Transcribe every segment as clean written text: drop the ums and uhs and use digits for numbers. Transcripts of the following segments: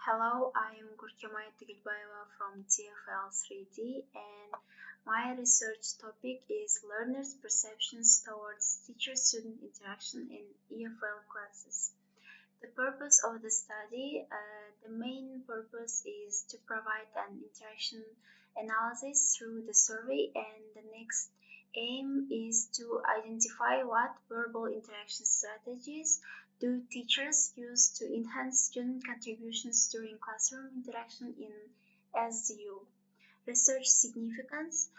Hello, I am Korkemay Tugelbayeva from EFL 3D, and my research topic is learners' perceptions towards teacher-student interaction in EFL classes. The purpose of the study, the main purpose is to provide an interaction analysis through the survey, and the next aim is to identify what verbal interaction strategies do teachers use to enhance student contributions during classroom interaction in SDU. Research significance.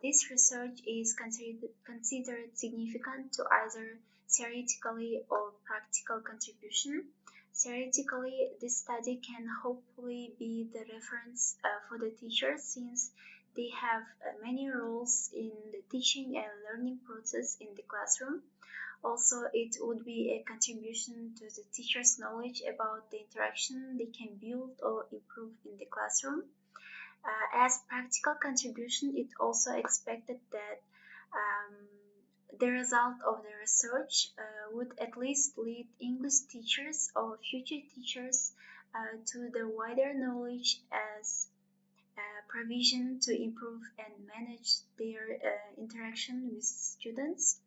This research is considered significant to either theoretically or practical contribution. Theoretically, this study can hopefully be the reference for the teachers since they have many roles in the teaching and learning process in the classroom. Also, it would be a contribution to the teacher's knowledge about the interaction they can build or improve in the classroom. As practical contribution, it also expected that the result of the research would at least lead English teachers or future teachers to the wider knowledge as provision to improve and manage their interaction with students,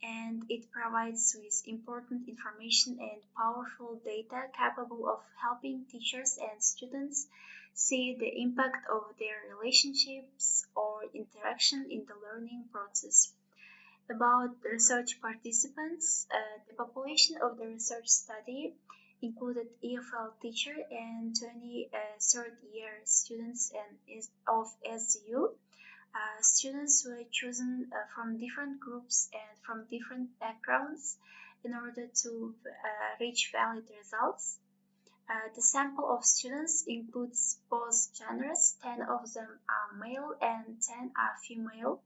and it provides with important information and powerful data capable of helping teachers and students see the impact of their relationships or interaction in the learning process. About research participants, the population of the research study included EFL teacher and 20 third year students of SDU. Students were chosen from different groups and from different backgrounds in order to reach valid results. The sample of students includes both genders, 10 of them are male and 10 are female,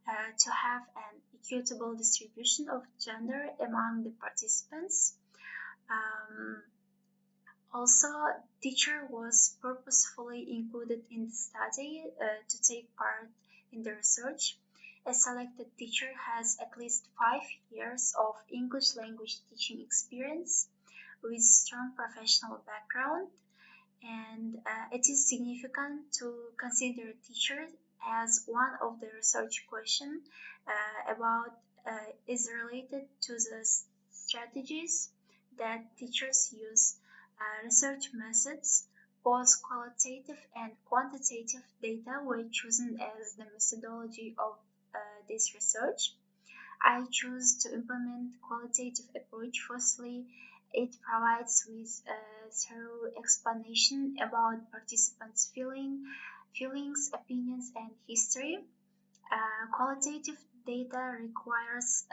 to have an equitable distribution of gender among the participants. Also, teacher was purposefully included in the study to take part in the research. A selected teacher has at least 5 years of English language teaching experience with strong professional background, and it is significant to consider teacher as one of the research question about is related to the strategies that teachers use. Research methods, both qualitative and quantitative data were chosen as the methodology of this research. I choose to implement qualitative approach. Firstly, it provides with a thorough explanation about participants' feelings, opinions, and history. Qualitative data requires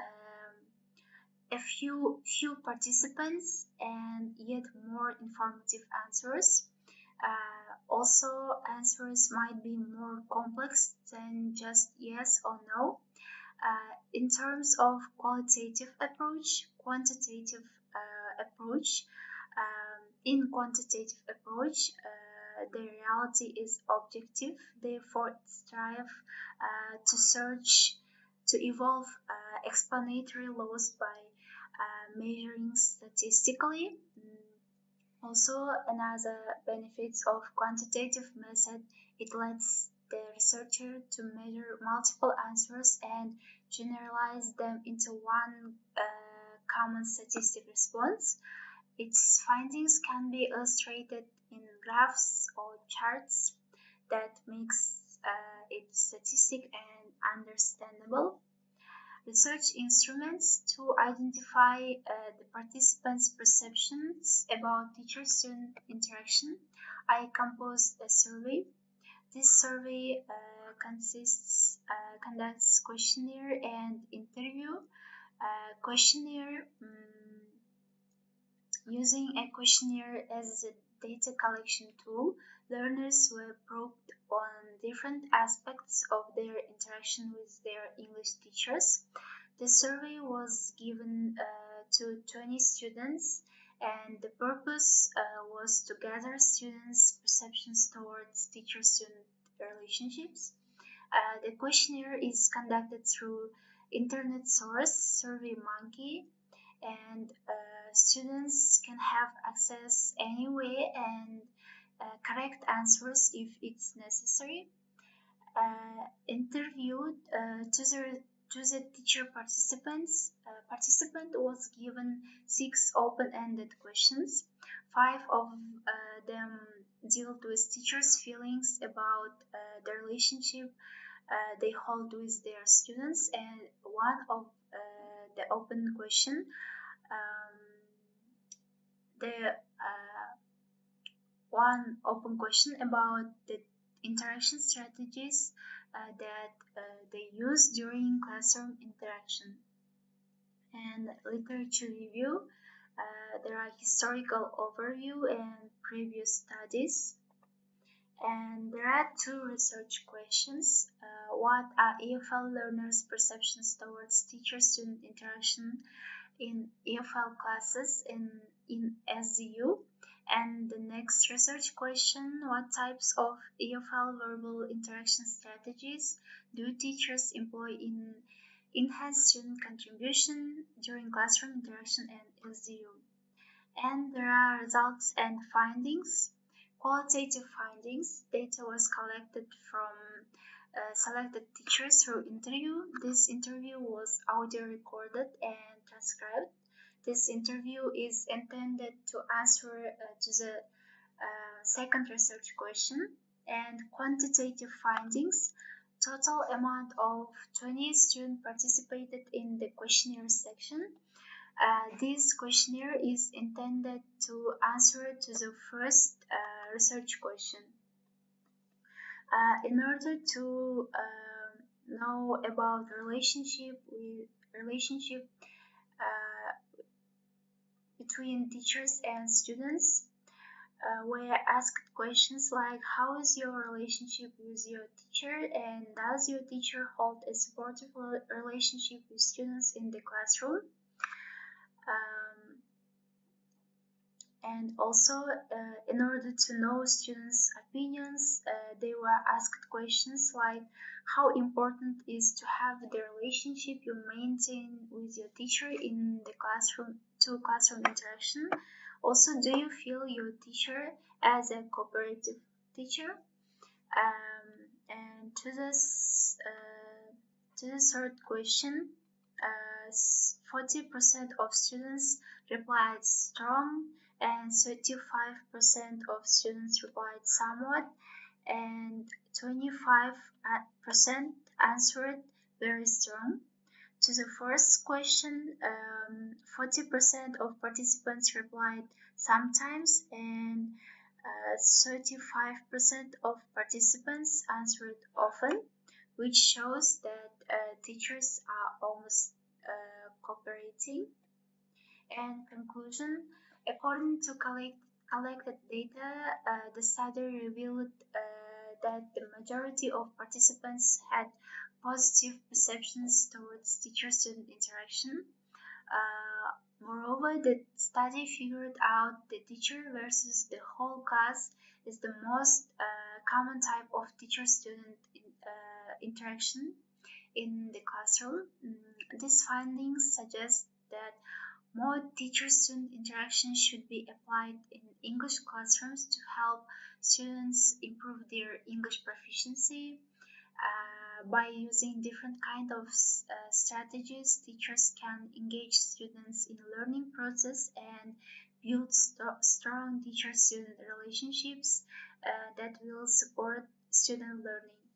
a few participants and yet more informative answers. Also, answers might be more complex than just yes or no. In terms of qualitative approach, quantitative approach, in quantitative approach, the reality is objective, therefore it strives to search to evolve explanatory laws by measuring statistically. Also, another benefits of quantitative method, it lets the researcher to measure multiple answers and generalize them into one common statistic response. Its findings can be illustrated in graphs or charts that makes it statistic and understandable. Research instruments to identify the participants' perceptions about teacher-student interaction. I composed a survey. This survey conducts questionnaire and interview. Questionnaire Using a questionnaire as a data collection tool, learners were probed on different aspects of their interaction with their English teachers. The survey was given to 20 students, and the purpose was to gather students' perceptions towards teacher-student relationships. The questionnaire is conducted through internet source SurveyMonkey, and students can have access anyway and correct answers if it's necessary. Interviewed to the teacher participants. Participant was given 6 open-ended questions. 5 of them dealt with teachers' feelings about the relationship they hold with their students, and the open question, um, the one open question about the interaction strategies that they use during classroom interaction. And literature review, there are historical overview and previous studies. And there are 2 research questions. What are EFL learners' perceptions towards teacher-student interaction in EFL classes in SDU? And the next research question, what types of EFL verbal interaction strategies do teachers employ in enhanced student contribution during classroom interaction and SDU? And there are results and findings. Qualitative findings. Data was collected from selected teachers through interview. This interview was audio recorded and transcribed. This interview is intended to answer to the second research question. And quantitative findings. Total amount of 20 students participated in the questionnaire section. This questionnaire is intended to answer to the first research question. In order to know about relationship between teachers and students, were asked questions like, how is your relationship with your teacher, and does your teacher hold a supportive relationship with students in the classroom? And also, in order to know students' opinions, they were asked questions like, how important is to have the relationship you maintain with your teacher in the classroom interaction? Also, do you feel your teacher as a cooperative teacher? And to the third question, 40% of students replied strong, and 35% of students replied somewhat, and 25% answered very strong. To the first question, 40% of participants replied sometimes, and 35% of participants answered often, which shows that teachers are almost cooperating. And conclusion, according to collected data, the study revealed that the majority of participants had positive perceptions towards teacher-student interaction. Moreover, the study figured out the teacher versus the whole class is the most common type of teacher-student interaction in the classroom. These findings suggest that more teacher-student interaction should be applied in English classrooms to help students improve their English proficiency. By using different kind of strategies, teachers can engage students in learning process and build strong teacher-student relationships that will support student learning.